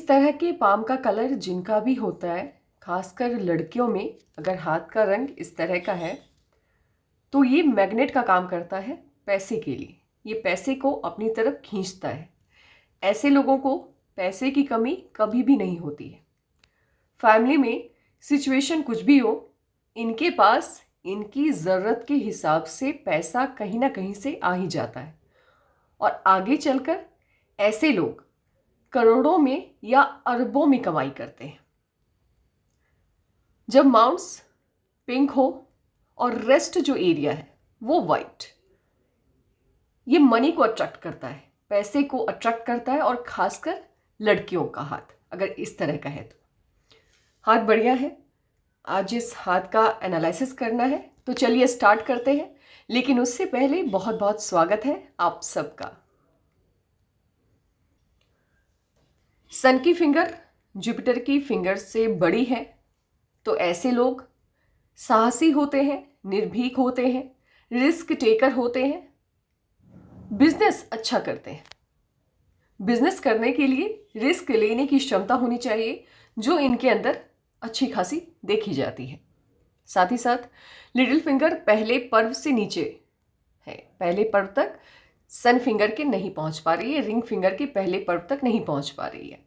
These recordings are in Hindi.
इस तरह के पाम का कलर जिनका भी होता है, खासकर लड़कियों में अगर हाथ का रंग इस तरह का है तो ये मैग्नेट का काम करता है पैसे के लिए। ये पैसे को अपनी तरफ खींचता है। ऐसे लोगों को पैसे की कमी कभी भी नहीं होती है। फैमिली में सिचुएशन कुछ भी हो, इनके पास इनकी ज़रूरत के हिसाब से पैसा कहीं ना कहीं से आ ही जाता है और आगे चलकर ऐसे लोग करोड़ों में या अरबों में कमाई करते हैं। जब माउंट्स पिंक हो और रेस्ट जो एरिया है वो वाइट, ये मनी को अट्रैक्ट करता है, पैसे को अट्रैक्ट करता है और खासकर लड़कियों का हाथ अगर इस तरह का है तो हाथ बढ़िया है। आज इस हाथ का एनालिसिस करना है तो चलिए स्टार्ट करते हैं, लेकिन उससे पहले बहुत बहुत स्वागत है आप सबका। सन की फिंगर जुपिटर की फिंगर से बड़ी है तो ऐसे लोग साहसी होते हैं, निर्भीक होते हैं, रिस्क टेकर होते हैं, बिजनेस अच्छा करते हैं। बिजनेस करने के लिए रिस्क लेने की क्षमता होनी चाहिए जो इनके अंदर अच्छी खासी देखी जाती है। साथ ही साथ लिटिल फिंगर पहले पर्व से नीचे है, पहले पर्व तक सन फिंगर के नहीं पहुंच पा रही है, रिंग फिंगर के पहले पर्व तक नहीं पहुंच पा रही है।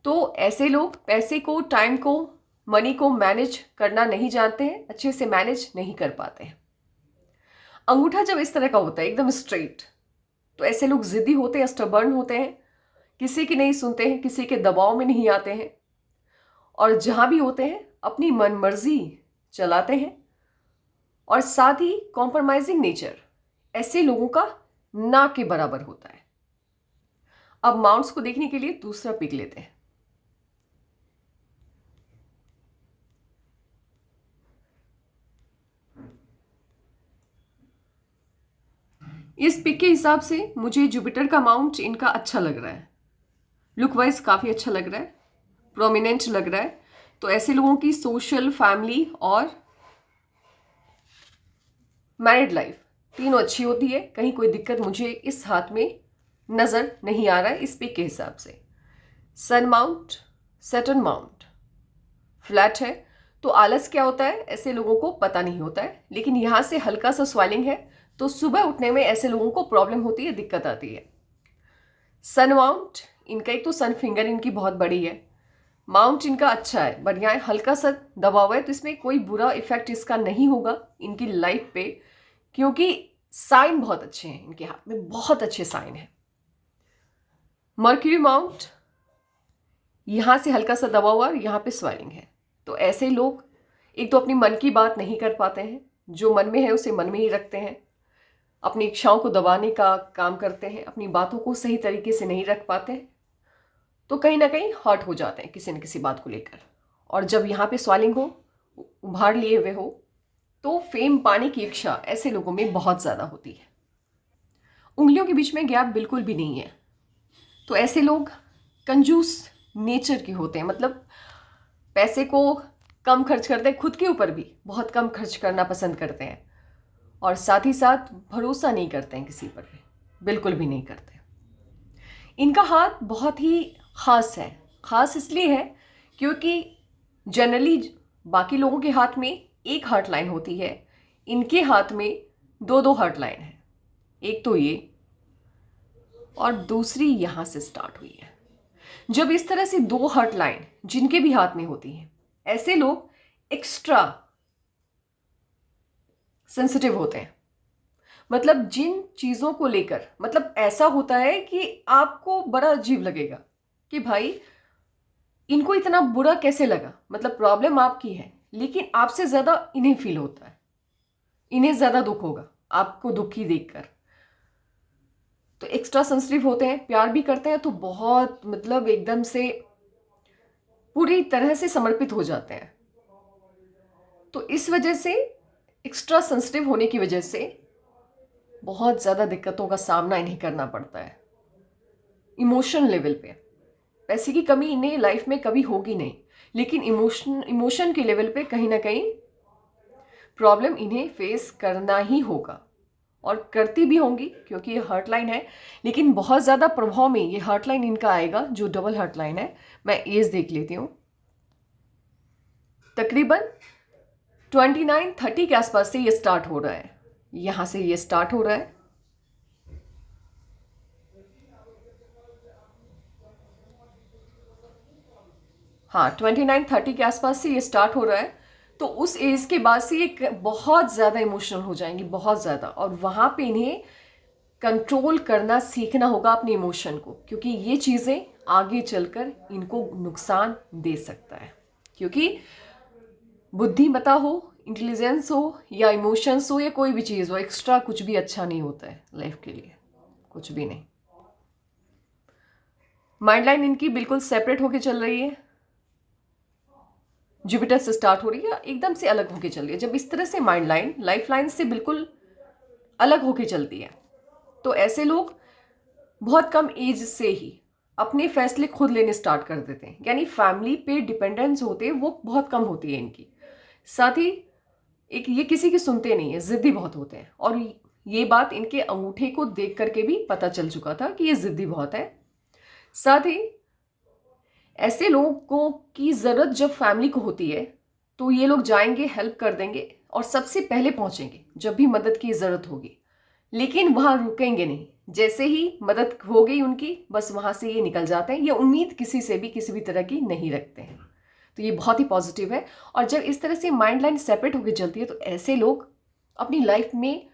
तो ऐसे लोग पैसे को, टाइम को, मनी को मैनेज करना नहीं जानते हैं, अच्छे से मैनेज नहीं कर पाते हैं। अंगूठा जब इस तरह का होता है एकदम स्ट्रेट तो ऐसे लोग जिद्दी होते हैं, स्टबर्न होते हैं, किसी की नहीं सुनते हैं, किसी के दबाव में नहीं आते हैं और जहाँ भी होते हैं अपनी मनमर्जी चलाते हैं और साथ ही कॉम्प्रोमाइजिंग नेचर ऐसे लोगों का ना के बराबर होता है। अब माउंट्स को देखने के लिए दूसरा पिक लेते हैं। इस पिक के हिसाब से मुझे जुपिटर का माउंट इनका अच्छा लग रहा है, लुक वाइज काफ़ी अच्छा लग रहा है, प्रोमिनेंट लग रहा है। तो ऐसे लोगों की सोशल, फैमिली और मैरिड लाइफ तीनों अच्छी होती है। कहीं कोई दिक्कत मुझे इस हाथ में नज़र नहीं आ रहा है इस पिक के हिसाब से। सन माउंट, सैटर्न माउंट फ्लैट है तो आलस क्या होता है ऐसे लोगों को पता नहीं होता है, लेकिन यहाँ से हल्का सा स्वेलिंग है तो सुबह उठने में ऐसे लोगों को प्रॉब्लम होती है, दिक्कत आती है। सन माउंट इनका एक तो सन फिंगर इनकी बहुत बड़ी है, माउंट इनका अच्छा है, बढ़िया है, हल्का सा दबा हुआ है तो इसमें कोई बुरा इफेक्ट इसका नहीं होगा इनकी लाइफ पे, क्योंकि साइन बहुत अच्छे हैं इनके हाथ में, बहुत अच्छे साइन हैं। मर्क्यूरी माउंट यहाँ से हल्का सा दबा हुआ, यहाँ पे स्वेलिंग है। तो ऐसे लोग एक तो अपनी मन की बात नहीं कर पाते हैं, जो मन में है उसे मन में ही रखते हैं, अपनी इच्छाओं को दबाने का काम करते हैं, अपनी बातों को सही तरीके से नहीं रख पाते हैं तो कहीं ना कहीं हर्ट हो जाते हैं किसी न किसी बात को लेकर। और जब यहाँ पे स्वेलिंग हो, उभार लिए हुए हो, तो फेम पाने की इच्छा ऐसे लोगों में बहुत ज़्यादा होती है। उंगलियों के बीच में गैप बिल्कुल भी नहीं है तो ऐसे लोग कंजूस नेचर के होते हैं, मतलब पैसे को कम खर्च करते हैं, खुद के ऊपर भी बहुत कम खर्च करना पसंद करते हैं और साथ ही साथ भरोसा नहीं करते हैं किसी पर भी, बिल्कुल भी नहीं करते। इनका हाथ बहुत ही ख़ास है, ख़ास इसलिए है क्योंकि जनरली बाकी लोगों के हाथ में एक हार्ट लाइन होती है, इनके हाथ में दो दो हार्ट लाइन है, एक तो ये और दूसरी यहाँ से स्टार्ट हुई है। जब इस तरह से दो हार्ट लाइन जिनके भी हाथ में होती हैं, ऐसे लोग एक्स्ट्रा सेंसिटिव होते हैं, मतलब जिन चीज़ों को लेकर, मतलब ऐसा होता है कि आपको बड़ा अजीब लगेगा कि भाई इनको इतना बुरा कैसे लगा, मतलब प्रॉब्लम आपकी है लेकिन आपसे ज़्यादा इन्हें फील होता है, इन्हें ज़्यादा दुख होगा आपको दुखी देखकर। तो एक्स्ट्रा सेंसिटिव होते हैं, प्यार भी करते हैं तो बहुत मतलब एकदम से पूरी तरह से समर्पित हो जाते हैं। तो इस वजह से एक्स्ट्रा सेंसिटिव होने की वजह से बहुत ज़्यादा दिक्कतों का सामना इन्हें करना पड़ता है इमोशन लेवल पे। पैसे की कमी इन्हें लाइफ में कभी होगी नहीं, लेकिन इमोशन के लेवल पे कहीं ना कहीं प्रॉब्लम इन्हें फेस करना ही होगा और करती भी होंगी क्योंकि ये हर्ट लाइन है, लेकिन बहुत ज़्यादा प्रभाव में ये हर्ट लाइन इनका आएगा जो डबल हर्ट लाइन है। मैं एज देख लेती हूँ, तकरीबन 29-30 के आसपास से ये स्टार्ट हो रहा है, यहाँ से ये स्टार्ट हो रहा है। हाँ, 29-30 के आसपास से ये स्टार्ट हो रहा है। तो उस एज के बाद से ये बहुत ज़्यादा इमोशनल हो जाएंगी, बहुत ज़्यादा, और वहाँ पे इन्हें कंट्रोल करना सीखना होगा अपने इमोशन को, क्योंकि ये चीज़ें आगे चलकर इनको नुकसान दे सकता है। क्योंकि बुद्धिमत्ता हो, इंटेलिजेंस हो या इमोशंस हो या कोई भी चीज़ हो, एक्स्ट्रा कुछ भी अच्छा नहीं होता है लाइफ के लिए, कुछ भी नहीं। माइंड लाइन इनकी बिल्कुल सेपरेट होके चल रही है, जुपिटर से स्टार्ट हो रही है, एकदम से अलग होके चल रही है। जब इस तरह से माइंड लाइन लाइफ लाइन से बिल्कुल अलग होके चलती है, तो ऐसे लोग बहुत कम एज से ही अपने फैसले खुद लेने स्टार्ट कर देते हैं, यानी फैमिली पे डिपेंडेंस होते हैं वो बहुत कम होती है इनकी। साथ ही एक ये किसी की सुनते नहीं है, जिद्दी बहुत होते हैं, और ये बात इनके अंगूठे को देख करके भी पता चल चुका था कि ये जिद्दी बहुत है। साथ ही ऐसे लोगों की ज़रूरत जब फैमिली को होती है तो ये लोग जाएंगे, हेल्प कर देंगे और सबसे पहले पहुंचेंगे जब भी मदद की ज़रूरत होगी, लेकिन वहाँ रुकेंगे नहीं। जैसे ही मदद हो गई उनकी, बस वहाँ से ये निकल जाते हैं। ये उम्मीद किसी से भी किसी भी तरह की नहीं रखते हैं। तो ये बहुत ही पॉजिटिव है। और जब इस तरह से माइंड लाइन सेपरेट होकर चलती है तो ऐसे लोग अपनी लाइफ में,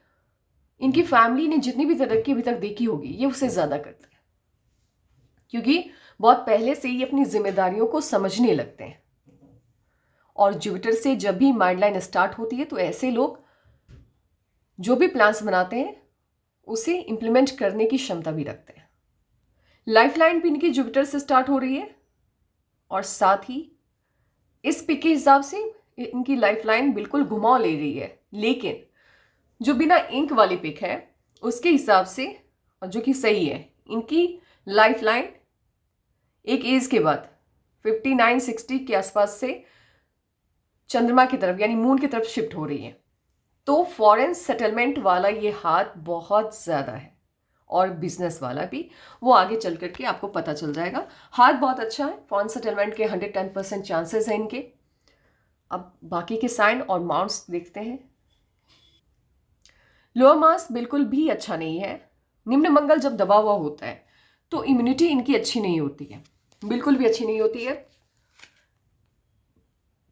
इनकी फैमिली ने जितनी भी तरक्की अभी तक देखी होगी ये उससे ज़्यादा करते हैं, क्योंकि बहुत पहले से ही अपनी जिम्मेदारियों को समझने लगते हैं। और जुपिटर से जब भी माइंड लाइन स्टार्ट होती है तो ऐसे लोग जो भी प्लान्स बनाते हैं उसे इम्प्लीमेंट करने की क्षमता भी रखते हैं। लाइफ लाइन भी इनकी जुपिटर से स्टार्ट हो रही है, और साथ ही इस पिक के हिसाब से इनकी लाइफ लाइन बिल्कुल घुमाव ले रही है। लेकिन जो बिना इंक वाली पिक है उसके हिसाब से, और जो कि सही है, इनकी लाइफ लाइन एक एज के बाद 59-60 के आसपास से चंद्रमा की तरफ यानी मून की तरफ शिफ्ट हो रही है। तो फॉरेन सेटलमेंट वाला ये हाथ बहुत ज़्यादा है, और बिजनेस वाला भी, वो आगे चल करके आपको पता चल जाएगा। हाथ बहुत अच्छा है, फॉरेन सेटलमेंट के 110% चांसेस हैं इनके। अब बाकी के साइन और माउंट्स देखते हैं। लोअर मास बिल्कुल भी अच्छा नहीं है। निम्न मंगल जब दबा हुआ होता है तो इम्यूनिटी इनकी अच्छी नहीं होती है, बिल्कुल भी अच्छी नहीं होती है।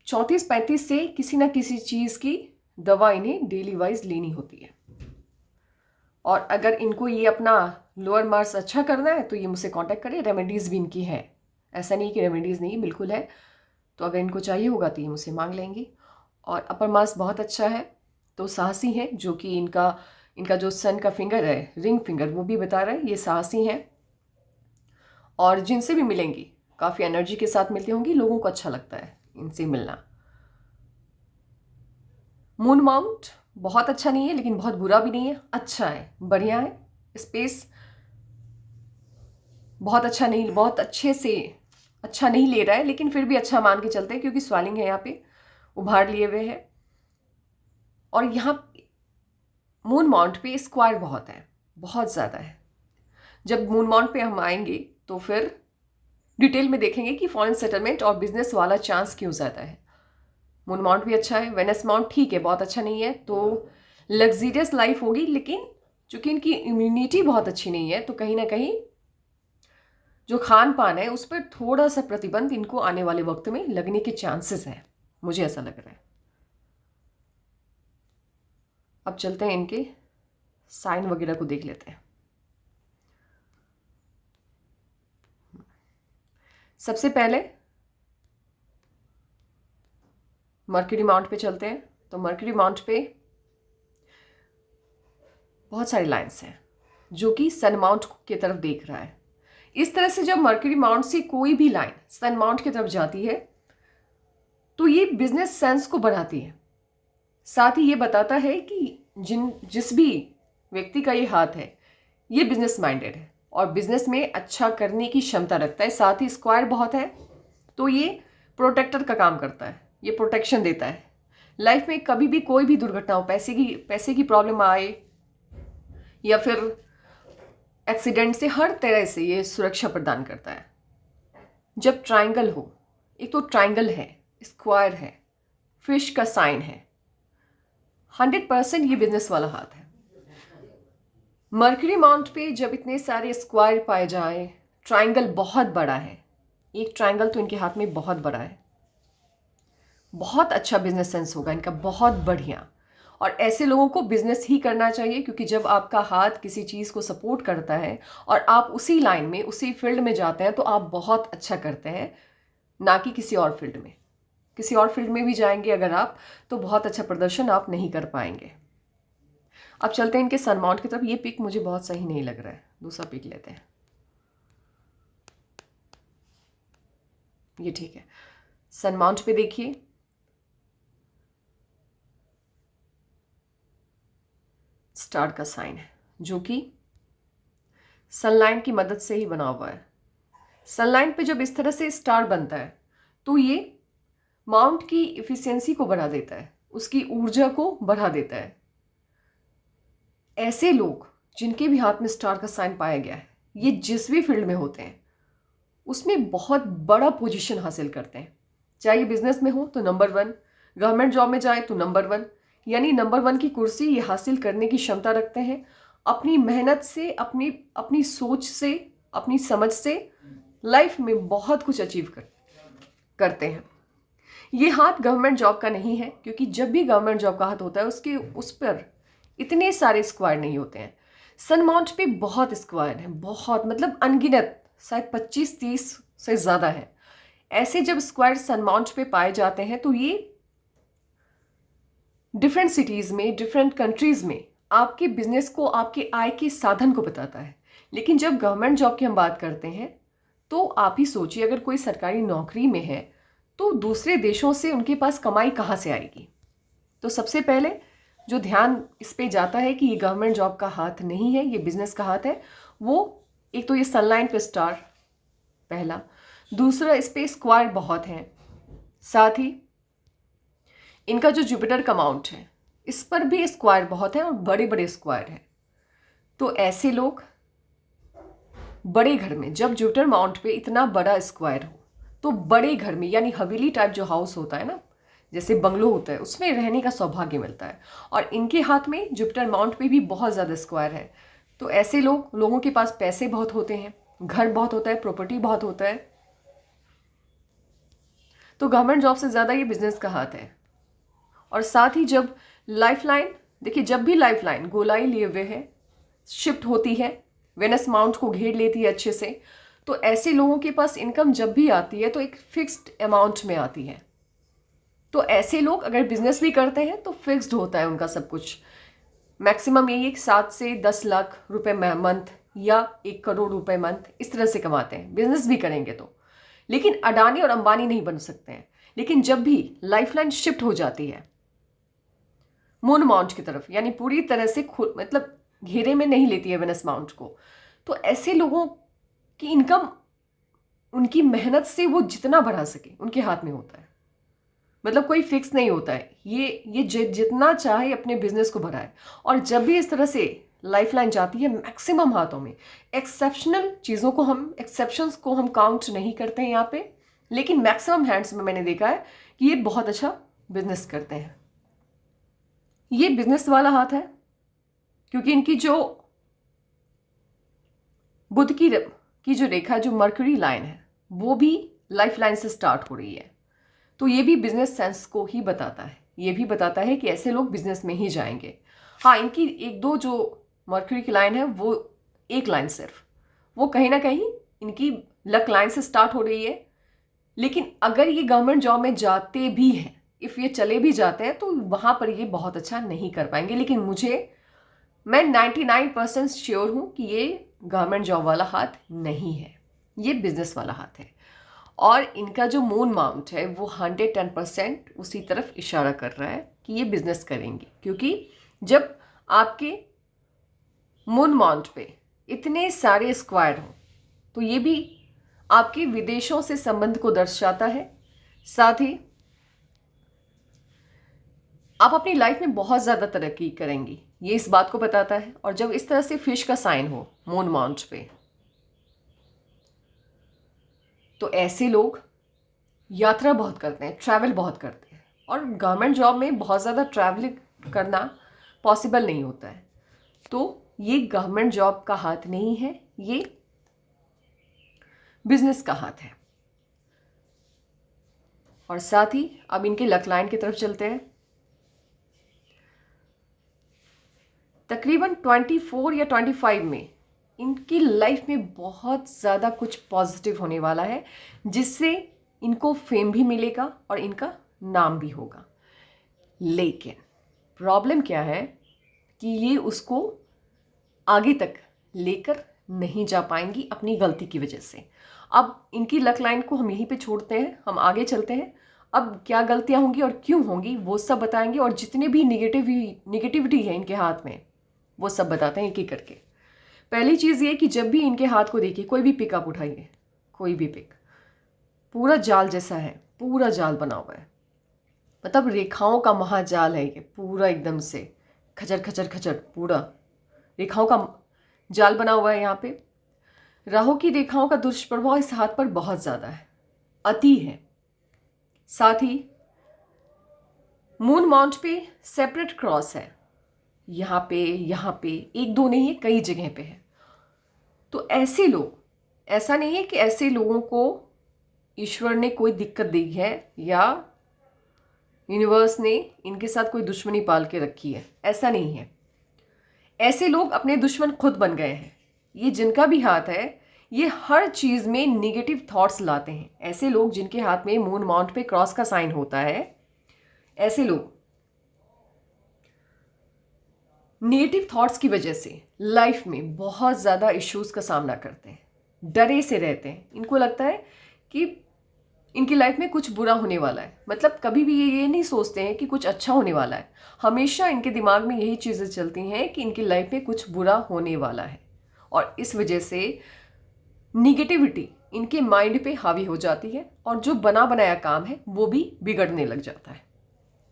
34-35 से किसी ना किसी चीज़ की दवा इन्हें डेली वाइज लेनी होती है। और अगर इनको ये अपना लोअर मार्स अच्छा करना है तो ये मुझसे कांटेक्ट करें, रेमेडीज़ भी इनकी है, ऐसा नहीं कि रेमेडीज़ नहीं, बिल्कुल है। तो अगर इनको चाहिए होगा तो ये मुझसे मांग लेंगी। और अपर मार्स बहुत अच्छा है, तो साहसी है, जो कि इनका जो सन का फिंगर है, रिंग फिंगर, वो भी बता रहा है ये साहसी हैं। और जिनसे भी मिलेंगी काफ़ी एनर्जी के साथ मिलती होंगी, लोगों को अच्छा लगता है इनसे मिलना। मून माउंट बहुत अच्छा नहीं है लेकिन बहुत बुरा भी नहीं है, अच्छा है, बढ़िया है। स्पेस बहुत अच्छा नहीं, बहुत अच्छे से अच्छा नहीं ले रहा है, लेकिन फिर भी अच्छा मान के चलते हैं क्योंकि स्वेलिंग है यहाँ पे, उभार लिए हुए है। और यहाँ मून माउंट पे स्क्वायर बहुत है, बहुत ज़्यादा है। जब मून माउंट पे हम आएंगे तो फिर डिटेल में देखेंगे कि फॉरेन सेटलमेंट और बिजनेस वाला चांस क्यों ज़्यादा है। मून माउंट भी अच्छा है, वेनस माउंट ठीक है, बहुत अच्छा नहीं है। तो लग्जीरियस लाइफ होगी, लेकिन चूंकि इनकी इम्यूनिटी बहुत अच्छी नहीं है तो कहीं ना कहीं जो खान पान है उस पर थोड़ा सा प्रतिबंध इनको आने वाले वक्त में लगने के चांसेस हैं, मुझे ऐसा लग रहा है। अब चलते हैं इनके साइन वगैरह को देख लेते हैं। सबसे पहले मर्क्यूरी माउंट पे चलते हैं। तो मर्क्यूरी माउंट पे बहुत सारी लाइंस हैं जो कि सन माउंट की तरफ देख रहा है। इस तरह से जब मर्क्यूरी माउंट से कोई भी लाइन सन माउंट की तरफ जाती है तो ये बिजनेस सेंस को बढ़ाती है। साथ ही ये बताता है कि जिस भी व्यक्ति का ये हाथ है ये बिजनेस माइंडेड है और बिजनेस में अच्छा करने की क्षमता रखता है। साथ ही स्क्वायर बहुत है तो ये प्रोटेक्टर का काम करता है, ये प्रोटेक्शन देता है। लाइफ में कभी भी कोई भी दुर्घटना हो, पैसे की प्रॉब्लम आए, या फिर एक्सीडेंट से, हर तरह से ये सुरक्षा प्रदान करता है। जब ट्रायंगल हो, एक तो ट्रायंगल है, स्क्वायर है, फिश का साइन है, 100% ये बिजनेस वाला हाथ है। मर्क्यूरी माउंट पे जब इतने सारे स्क्वायर पाए जाए, ट्रायंगल बहुत बड़ा है, एक ट्रायंगल तो इनके हाथ में बहुत बड़ा है, बहुत अच्छा बिजनेस सेंस होगा इनका, बहुत बढ़िया। और ऐसे लोगों को बिजनेस ही करना चाहिए, क्योंकि जब आपका हाथ किसी चीज़ को सपोर्ट करता है और आप उसी लाइन में, उसी फील्ड में जाते हैं, तो आप बहुत अच्छा करते हैं, ना कि किसी और फील्ड में। किसी और फील्ड में भी जाएंगे अगर आप, तो बहुत अच्छा प्रदर्शन आप नहीं कर पाएंगे। अब चलते हैं इनके सन माउंट की तरफ। ये पिक मुझे बहुत सही नहीं लग रहा है, दूसरा पिक लेते हैं। ये ठीक है। सन माउंट पे देखिए, स्टार का साइन है, जो कि सनलाइन की मदद से ही बना हुआ है। सनलाइन पे जब इस तरह से स्टार बनता है, तो ये माउंट की इफिशियंसी को बढ़ा देता है, उसकी ऊर्जा को बढ़ा देता है। ऐसे लोग जिनके भी हाथ में स्टार का साइन पाया गया है, ये जिस भी फील्ड में होते हैं उसमें बहुत बड़ा पोजीशन हासिल करते हैं। चाहे ये बिजनेस में हो तो नंबर 1, गवर्नमेंट जॉब में जाए तो नंबर 1, यानी नंबर 1 की कुर्सी ये हासिल करने की क्षमता रखते हैं। अपनी मेहनत से, अपनी सोच से, अपनी समझ से लाइफ में बहुत कुछ अचीव करते हैं। ये हाथ गवर्नमेंट जॉब का नहीं है, क्योंकि जब भी गवर्नमेंट जॉब का हाथ होता है उस पर इतने सारे स्क्वायर नहीं होते हैं। सन माउंट पे बहुत स्क्वायर हैं, बहुत, मतलब अनगिनत, शायद 25-30 से ज़्यादा है। ऐसे जब स्क्वायर सन माउंट पे पाए जाते हैं, तो ये डिफरेंट सिटीज़ में, डिफरेंट कंट्रीज़ में आपके बिजनेस को, आपके आय के साधन को बताता है। लेकिन जब गवर्नमेंट जॉब की हम बात करते हैं, तो आप ही सोचिए, अगर कोई सरकारी नौकरी में है तो दूसरे देशों से उनके पास कमाई कहाँ से आएगी? तो सबसे पहले जो ध्यान इस पे जाता है कि ये गवर्नमेंट जॉब का हाथ नहीं है, ये बिजनेस का हाथ है, वो एक तो ये सनलाइन पे स्टार पहला, दूसरा इस पे स्क्वायर बहुत है, साथ ही इनका जो जुपिटर का माउंट है इस पर भी स्क्वायर बहुत है और बड़े बड़े स्क्वायर हैं। तो ऐसे लोग बड़े घर में, जब जुपिटर माउंट पे इतना बड़ा स्क्वायर हो, तो बड़े घर में, यानी हवेली टाइप जो हाउस होता है ना, जैसे बंगलो होता है, उसमें रहने का सौभाग्य मिलता है। और इनके हाथ में जुपिटर माउंट पे भी बहुत ज़्यादा स्क्वायर है। तो ऐसे लोगों के पास पैसे बहुत होते हैं, घर बहुत होता है, प्रॉपर्टी बहुत होता है। तो गवर्नमेंट जॉब से ज़्यादा ये बिजनेस का हाथ है। और साथ ही जब लाइफ लाइन, देखिए, जब भी लाइफ लाइन गोलाई लिए हुए है, शिफ्ट होती है, वेनस माउंट को घेर लेती है अच्छे से, तो ऐसे लोगों के पास इनकम जब भी आती है तो एक फिक्स्ड अमाउंट में आती है। तो ऐसे लोग अगर बिजनेस भी करते हैं तो फिक्स्ड होता है उनका सब कुछ। मैक्सिमम यही 7 से 10 लाख रुपए मंथ या 1 करोड़ रुपए मंथ, इस तरह से कमाते हैं बिजनेस भी करेंगे तो। लेकिन अडानी और अंबानी नहीं बन सकते हैं। लेकिन जब भी लाइफलाइन शिफ्ट हो जाती है मून माउंट की तरफ, यानी पूरी तरह से मतलब घेरे में नहीं लेती है वेनस माउंट को, तो ऐसे लोगों की इनकम उनकी मेहनत से वो जितना बढ़ा सके उनके हाथ में होता है। मतलब कोई फिक्स नहीं होता है, ये जितना चाहे अपने बिजनेस को बढ़ाए। और जब भी इस तरह से लाइफलाइन जाती है मैक्सिमम हाथों में, एक्सेप्शंस को हम काउंट नहीं करते हैं यहाँ पे, लेकिन मैक्सिमम हैंड्स में मैंने देखा है कि ये बहुत अच्छा बिजनेस करते हैं। ये बिजनेस वाला हाथ है, क्योंकि इनकी जो बुध की जो रेखा, जो मर्क्यूरी लाइन है, वो भी लाइफ लाइन से स्टार्ट हो रही है। तो ये भी बिजनेस सेंस को ही बताता है, ये भी बताता है कि ऐसे लोग बिजनेस में ही जाएंगे। हाँ, इनकी 1-2 जो मर्क्यूरी की लाइन है, वो एक लाइन सिर्फ, वो कहीं ना कहीं इनकी लक लाइन से स्टार्ट हो रही है। लेकिन अगर ये गवर्नमेंट जॉब में जाते भी हैं, इफ़ ये चले भी जाते हैं, तो वहाँ पर ये बहुत अच्छा नहीं कर पाएंगे। लेकिन मैं 99% श्योर हूँ कि ये गवर्नमेंट जॉब वाला हाथ नहीं है, ये बिजनेस वाला हाथ है। और इनका जो मून माउंट है वो 110% उसी तरफ इशारा कर रहा है कि ये बिजनेस करेंगे। क्योंकि जब आपके मून माउंट पे इतने सारे स्क्वायर हो, तो ये भी आपके विदेशों से संबंध को दर्शाता है। साथ ही आप अपनी लाइफ में बहुत ज़्यादा तरक्की करेंगी, ये इस बात को बताता है। और जब इस तरह से फिश का साइन हो मून माउंट पे, तो ऐसे लोग यात्रा बहुत करते हैं, ट्रैवल बहुत करते हैं। और गवर्नमेंट जॉब में बहुत ज़्यादा ट्रैवलिंग करना पॉसिबल नहीं होता है। तो ये गवर्नमेंट जॉब का हाथ नहीं है, ये बिजनेस का हाथ है। और साथ ही अब इनके लक लाइन की तरफ चलते हैं। तकरीबन 24 या 25 में इनकी लाइफ में बहुत ज़्यादा कुछ पॉजिटिव होने वाला है, जिससे इनको फेम भी मिलेगा और इनका नाम भी होगा। लेकिन प्रॉब्लम क्या है कि ये उसको आगे तक लेकर नहीं जा पाएंगी अपनी गलती की वजह से। अब इनकी लक लाइन को हम यहीं पे छोड़ते हैं, हम आगे चलते हैं। अब क्या गलतियां होंगी और क्यों होंगी वो सब बताएंगे, और जितने भी निगेटिविटी है इनके हाथ में वो सब बताते हैं एक एक करके। पहली चीज़ ये कि जब भी इनके हाथ को देखिए, कोई भी पिक आप उठाइए, कोई भी पिक, पूरा जाल जैसा है, पूरा जाल बना हुआ है। मतलब रेखाओं का महाजाल है ये, पूरा एकदम से खचर खचर खचर, पूरा रेखाओं का जाल बना हुआ है। यहाँ पे राहु की रेखाओं का दुष्प्रभाव इस हाथ पर बहुत ज़्यादा है, अति है। साथ ही मून माउंट पे सेपरेट क्रॉस है, यहाँ पे एक दो नहीं है, कई जगह पे है। तो ऐसे लोग, ऐसा नहीं है कि ऐसे लोगों को ईश्वर ने कोई दिक्कत दी है या यूनिवर्स ने इनके साथ कोई दुश्मनी पाल के रखी है, ऐसा नहीं है। ऐसे लोग अपने दुश्मन खुद बन गए हैं। ये जिनका भी हाथ है, ये हर चीज़ में निगेटिव थॉट्स लाते हैं। ऐसे लोग जिनके हाथ में मून माउंट पे क्रॉस का साइन होता है, ऐसे लोग नेगेटिव थॉट्स की वजह से लाइफ में बहुत ज़्यादा इश्यूज का सामना करते हैं, डरे से रहते हैं। इनको लगता है कि इनकी लाइफ में कुछ बुरा होने वाला है। मतलब कभी भी ये नहीं सोचते हैं कि कुछ अच्छा होने वाला है। हमेशा इनके दिमाग में यही चीज़ें चलती हैं कि इनकी लाइफ में कुछ बुरा होने वाला है, और इस वजह से निगेटिविटी इनके माइंड पे हावी हो जाती है, और जो बना बनाया काम है वो भी बिगड़ने लग जाता है।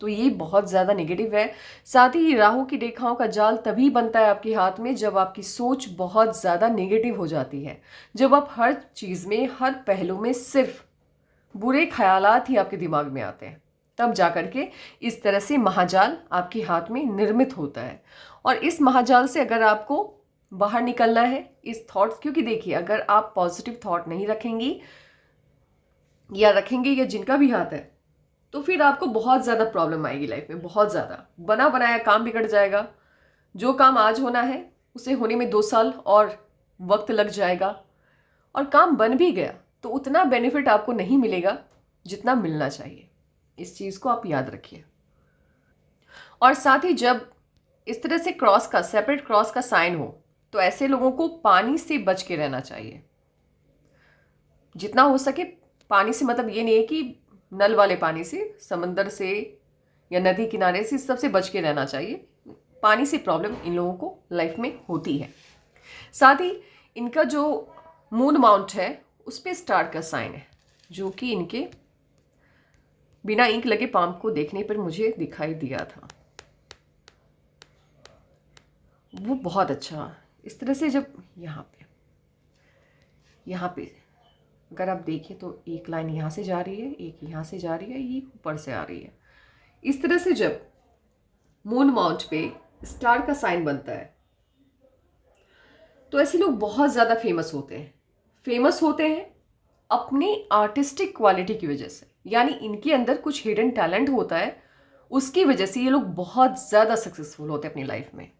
तो ये बहुत ज़्यादा नेगेटिव है। साथ ही राहु की रेखाओं का जाल तभी बनता है आपके हाथ में जब आपकी सोच बहुत ज़्यादा नेगेटिव हो जाती है, जब आप हर चीज़ में, हर पहलू में सिर्फ बुरे ख्यालात ही आपके दिमाग में आते हैं, तब जाकर के इस तरह से महाजाल आपके हाथ में निर्मित होता है। और इस महाजाल से अगर आपको बाहर निकलना है इस थॉट्स, क्योंकि देखिए अगर आप पॉजिटिव थॉट नहीं रखेंगी या रखेंगे, या जिनका भी हाथ है, तो फिर आपको बहुत ज़्यादा प्रॉब्लम आएगी लाइफ में, बहुत ज़्यादा। बना बनाया काम बिगड़ जाएगा। जो काम आज होना है उसे होने में 2 साल और वक्त लग जाएगा, और काम बन भी गया तो उतना बेनिफिट आपको नहीं मिलेगा जितना मिलना चाहिए। इस चीज़ को आप याद रखिए। और साथ ही जब इस तरह से क्रॉस का, सेपरेट क्रॉस का साइन हो, तो ऐसे लोगों को पानी से बच के रहना चाहिए, जितना हो सके। पानी से मतलब ये नहीं है कि नल वाले पानी से, समंदर से या नदी किनारे से, सबसे बच के रहना चाहिए। पानी से प्रॉब्लम इन लोगों को लाइफ में होती है। साथ ही इनका जो मून माउंट है उस पर स्टार का साइन है, जो कि इनके बिना इंक लगे पाम को देखने पर मुझे दिखाई दिया था। वो बहुत अच्छा, इस तरह से जब यहाँ पे अगर आप देखें तो एक लाइन यहाँ से जा रही है, एक यहाँ से जा रही है, ये ऊपर से आ रही है। इस तरह से जब मून माउंट पे स्टार का साइन बनता है तो ऐसे लोग बहुत ज़्यादा फेमस होते हैं। फेमस होते हैं अपनी आर्टिस्टिक क्वालिटी की वजह से, यानी इनके अंदर कुछ हिडन टैलेंट होता है, उसकी वजह से ये लोग बहुत ज़्यादा सक्सेसफुल होते हैं अपनी लाइफ में।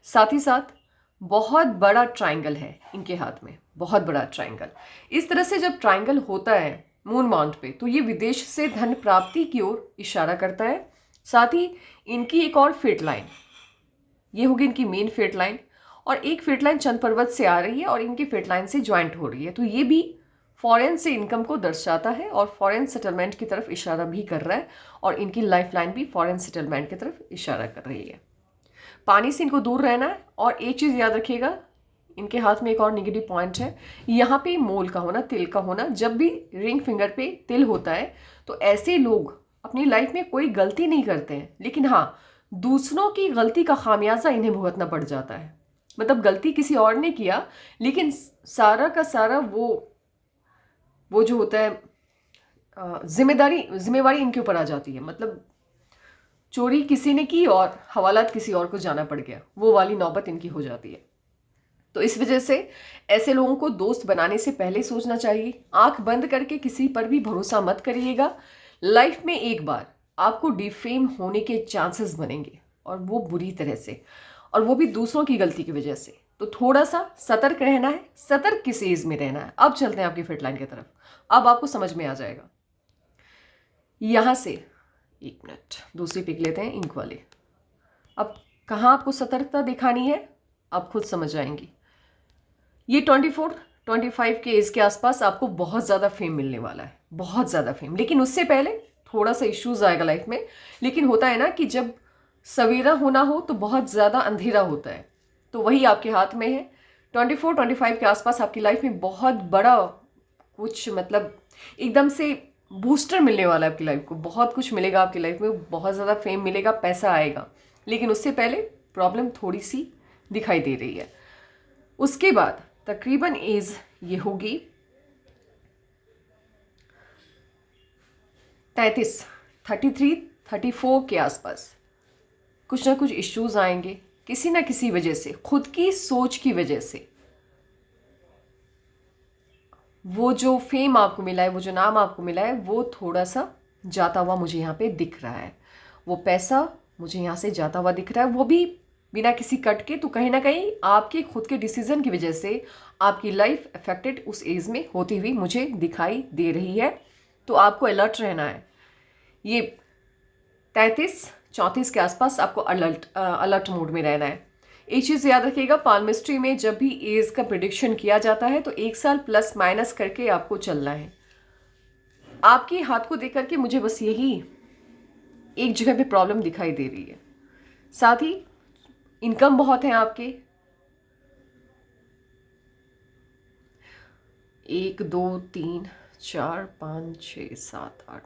साथ ही साथ बहुत बड़ा ट्रायंगल है इनके हाथ में, बहुत बड़ा ट्रायंगल। इस तरह से जब ट्रायंगल होता है मून माउंट पे, तो ये विदेश से धन प्राप्ति की ओर इशारा करता है। साथ ही इनकी एक और फेट लाइन, ये होगी इनकी मेन फेट लाइन, और एक फेट लाइन चंद पर्वत से आ रही है और इनकी फेट लाइन से ज्वाइंट हो रही है। तो ये भी फॉरेन से इनकम को दर्शाता है और फॉरेन सेटलमेंट की तरफ इशारा भी कर रहा है, और इनकी लाइफ लाइन भी फॉरेन सेटलमेंट की तरफ इशारा कर रही है। पानी से इनको दूर रहना है। और एक चीज़ याद रखिएगा, इनके हाथ में एक और नेगेटिव पॉइंट है, यहाँ पे मोल का होना, तिल का होना। जब भी रिंग फिंगर पे तिल होता है तो ऐसे लोग अपनी लाइफ में कोई गलती नहीं करते हैं, लेकिन हाँ, दूसरों की गलती का खामियाजा इन्हें भुगतना पड़ जाता है। मतलब गलती किसी और ने किया, लेकिन सारा का सारा वो जो होता है जिम्मेवारी इनके ऊपर आ जाती है। मतलब चोरी किसी ने की और हवालात किसी और को जाना पड़ गया, वो वाली नौबत इनकी हो जाती है। तो इस वजह से ऐसे लोगों को दोस्त बनाने से पहले सोचना चाहिए। आंख बंद करके किसी पर भी भरोसा मत करिएगा। लाइफ में एक बार आपको डिफेम होने के चांसेस बनेंगे, और वो बुरी तरह से, और वो भी दूसरों की गलती की वजह से। तो थोड़ा सा सतर्क रहना है, सतर्क किस एज में रहना है। अब चलते हैं आपकी फिट लाइन की तरफ, अब आपको समझ में आ जाएगा। यहां से एक मिनट दूसरी पिक लेते हैं, इंक वाले। अब कहाँ आपको सतर्कता दिखानी है आप खुद समझ आएंगी। ये 24-25 के एज के आसपास आपको बहुत ज़्यादा फेम मिलने वाला है, बहुत ज़्यादा फेम। लेकिन उससे पहले थोड़ा सा इश्यूज आएगा लाइफ में। लेकिन होता है ना कि जब सवेरा होना हो तो बहुत ज़्यादा अंधेरा होता है, तो वही आपके हाथ में है। 24-25 के आसपास आपकी लाइफ में बहुत बड़ा कुछ, मतलब एकदम से बूस्टर मिलने वाला है आपकी लाइफ को। बहुत कुछ मिलेगा आपकी लाइफ में, बहुत ज़्यादा फेम मिलेगा, पैसा आएगा। लेकिन उससे पहले प्रॉब्लम थोड़ी सी दिखाई दे रही है। उसके बाद तकरीबन एज ये होगी 33, 33-34 के आसपास। कुछ ना कुछ इश्यूज आएंगे किसी ना किसी वजह से, खुद की सोच की वजह से। वो जो फेम आपको मिला है, वो जो नाम आपको मिला है, वो थोड़ा सा जाता हुआ मुझे यहाँ पे दिख रहा है। वो पैसा मुझे यहाँ से जाता हुआ दिख रहा है, वो भी बिना किसी कट के। तो कहीं ना कहीं आपके खुद के डिसीजन की वजह से आपकी लाइफ अफेक्टेड उस एज में होती हुई मुझे दिखाई दे रही है। तो आपको अलर्ट रहना है। ये 33-34 के आसपास आपको अलर्ट मोड में रहना है। एक चीज़ याद रखिएगा, पाल्मिस्ट्री में जब भी एज का प्रिडिक्शन किया जाता है तो 1 साल प्लस माइनस करके आपको चलना है। आपके हाथ को देख करके मुझे बस यही एक जगह पे प्रॉब्लम दिखाई दे रही है। साथ ही इनकम बहुत है आपके, 1 2 3 4 5 6 7 8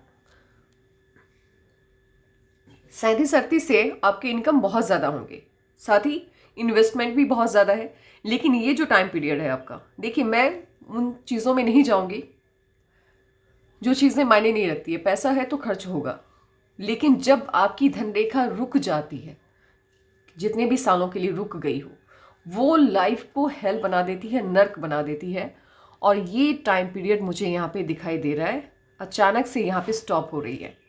37-38 से आपके इनकम बहुत ज़्यादा होंगे। साथ ही इन्वेस्टमेंट भी बहुत ज़्यादा है। लेकिन ये जो टाइम पीरियड है आपका, देखिए मैं उन चीज़ों में नहीं जाऊंगी जो चीज़ें मायने नहीं रखती है। पैसा है तो खर्च होगा, लेकिन जब आपकी धनरेखा रुक जाती है, जितने भी सालों के लिए रुक गई हो, वो लाइफ को हेल बना देती है, नर्क बना देती है। और ये टाइम पीरियड मुझे यहाँ पे दिखाई दे रहा है अचानक से यहाँ पे स्टॉप हो रही है।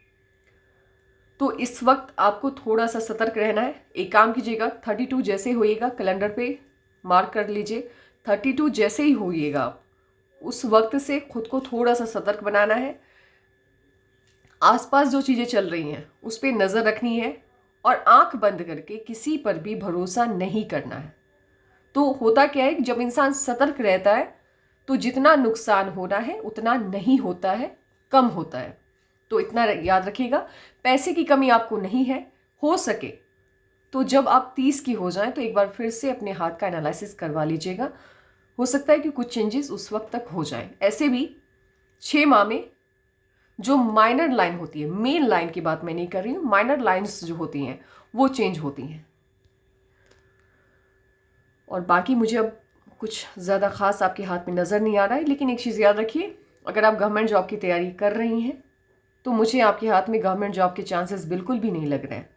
तो इस वक्त आपको थोड़ा सा सतर्क रहना है। एक काम कीजिएगा, 32 जैसे होइएगा कैलेंडर पे मार्क कर लीजिए। 32 जैसे ही होइएगा आप, उस वक्त से खुद को थोड़ा सा सतर्क बनाना है। आसपास जो चीज़ें चल रही हैं उस पर नज़र रखनी है, और आंख बंद करके किसी पर भी भरोसा नहीं करना है। तो होता क्या है, जब इंसान सतर्क रहता है तो जितना नुकसान होना है उतना नहीं होता है, कम होता है। तो इतना याद रखिएगा, पैसे की कमी आपको नहीं है। हो सके तो जब आप 30 की हो जाएं तो एक बार फिर से अपने हाथ का एनालिसिस करवा लीजिएगा। हो सकता है कि कुछ चेंजेस उस वक्त तक हो जाएं। ऐसे भी 6 माह में जो माइनर लाइन होती है, मेन लाइन की बात मैं नहीं कर रही हूँ, माइनर लाइन्स जो होती हैं वो चेंज होती हैं। और बाकी मुझे अब कुछ ज़्यादा ख़ास आपके हाथ में नज़र नहीं आ रहा है। लेकिन एक चीज़ याद रखिए, अगर आप गवर्नमेंट जॉब की तैयारी कर रही हैं तो मुझे आपके हाथ में गवर्नमेंट जॉब के चांसेस बिल्कुल भी नहीं लग रहे हैं।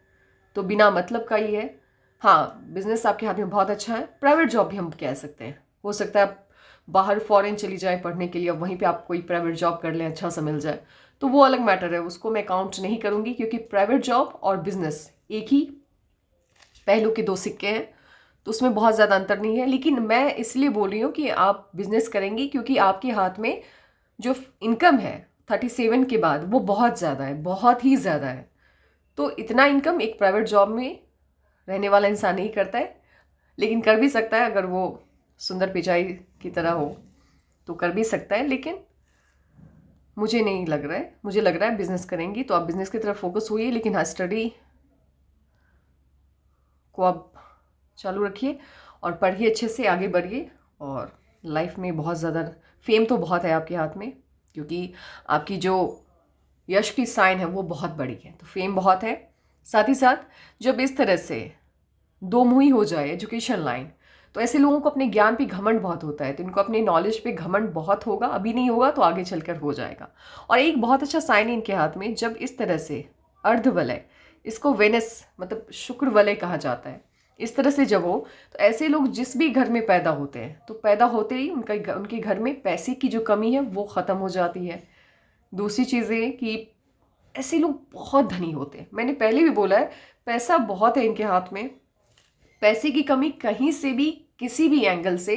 तो बिना मतलब का ही है। हाँ, बिजनेस आपके हाथ में बहुत अच्छा है। प्राइवेट जॉब भी हम कह सकते हैं। हो सकता है आप बाहर फॉरेन चली जाएं पढ़ने के लिए, अब वहीं पे आप कोई प्राइवेट जॉब कर लें, अच्छा सा मिल जाए, तो वो अलग मैटर है, उसको मैं काउंट नहीं करूँगी। क्योंकि प्राइवेट जॉब और बिजनेस एक ही पहलू के 2 सिक्के हैं, तो उसमें बहुत ज़्यादा अंतर नहीं है। लेकिन मैं इसलिए बोल रही हूँ कि आप बिजनेस करेंगी क्योंकि आपके हाथ में जो इनकम है 37 के बाद वो बहुत ज़्यादा है, बहुत ही ज़्यादा है। तो इतना इनकम एक प्राइवेट जॉब में रहने वाला इंसान नहीं करता है, लेकिन कर भी सकता है। अगर वो सुंदर पिचाई की तरह हो तो कर भी सकता है। लेकिन मुझे नहीं लग रहा है, मुझे लग रहा है बिज़नेस करेंगी तो आप बिज़नेस की तरफ फोकस होइए। लेकिन हाँ, स्टडी को आप चालू रखिए और पढ़िए, अच्छे से आगे बढ़िए। और लाइफ में बहुत ज़्यादा फेम तो बहुत है आपके हाथ में, क्योंकि आपकी जो यश की साइन है वो बहुत बड़ी है, तो फेम बहुत है। साथ ही साथ जब इस तरह से दो मुही हो जाए एजुकेशन लाइन, तो ऐसे लोगों को अपने ज्ञान पे घमंड बहुत होता है, तो इनको अपने नॉलेज पे घमंड बहुत होगा, अभी नहीं होगा तो आगे चलकर हो जाएगा। और एक बहुत अच्छा साइन है इनके हाथ में, जब इस तरह से अर्धवलय, इसको वेनस मतलब शुक्र वलय कहा जाता है, इस तरह से जब हो, तो ऐसे लोग जिस भी घर में पैदा होते हैं, तो पैदा होते ही उनके घर में पैसे की जो कमी है वो ख़त्म हो जाती है। दूसरी चीज़ें कि ऐसे लोग बहुत धनी होते हैं, मैंने पहले भी बोला है, पैसा बहुत है इनके हाथ में, पैसे की कमी कहीं से भी किसी भी एंगल से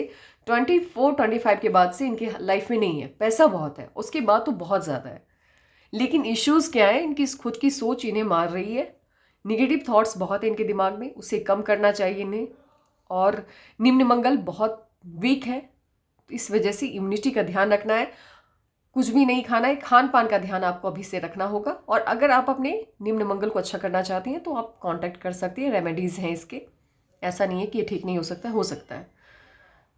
24-25 के बाद से इनके लाइफ में नहीं है। पैसा बहुत है, उसके बाद तो बहुत ज़्यादा है, लेकिन इश्यूज़ क्या है, इनकी खुद की सोच इन्हें मार रही है। निगेटिव थॉट्स बहुत है इनके दिमाग में, उसे कम करना चाहिए इन्हें। और निम्न मंगल बहुत वीक है, इस वजह से इम्यूनिटी का ध्यान रखना है, कुछ भी नहीं खाना है, खान पान का ध्यान आपको अभी से रखना होगा। और अगर आप अपने निम्न मंगल को अच्छा करना चाहती हैं तो आप कांटेक्ट कर सकती हैं, रेमेडीज़ हैं इसके, ऐसा नहीं है कि ये ठीक नहीं हो सकता, हो सकता है।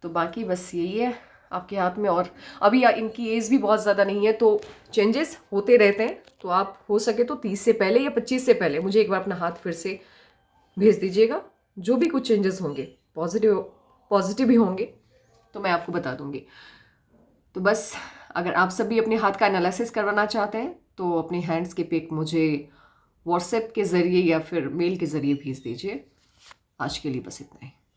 तो बाकी बस यही है आपके हाथ में। और अभी इनकी एज भी बहुत ज़्यादा नहीं है, तो चेंजेस होते रहते हैं, तो आप हो सके तो 30 से पहले या 25 से पहले मुझे एक बार अपना हाथ फिर से भेज दीजिएगा। जो भी कुछ चेंजेस होंगे, पॉजिटिव भी होंगे, तो मैं आपको बता दूंगी। तो बस अगर आप सब भी अपने हाथ का एनालिसिस करवाना चाहते हैं तो अपने हैंड्स के पिक मुझे व्हाट्सएप के ज़रिए या फिर मेल के ज़रिए भेज दीजिए। आज के लिए बस इतना ही।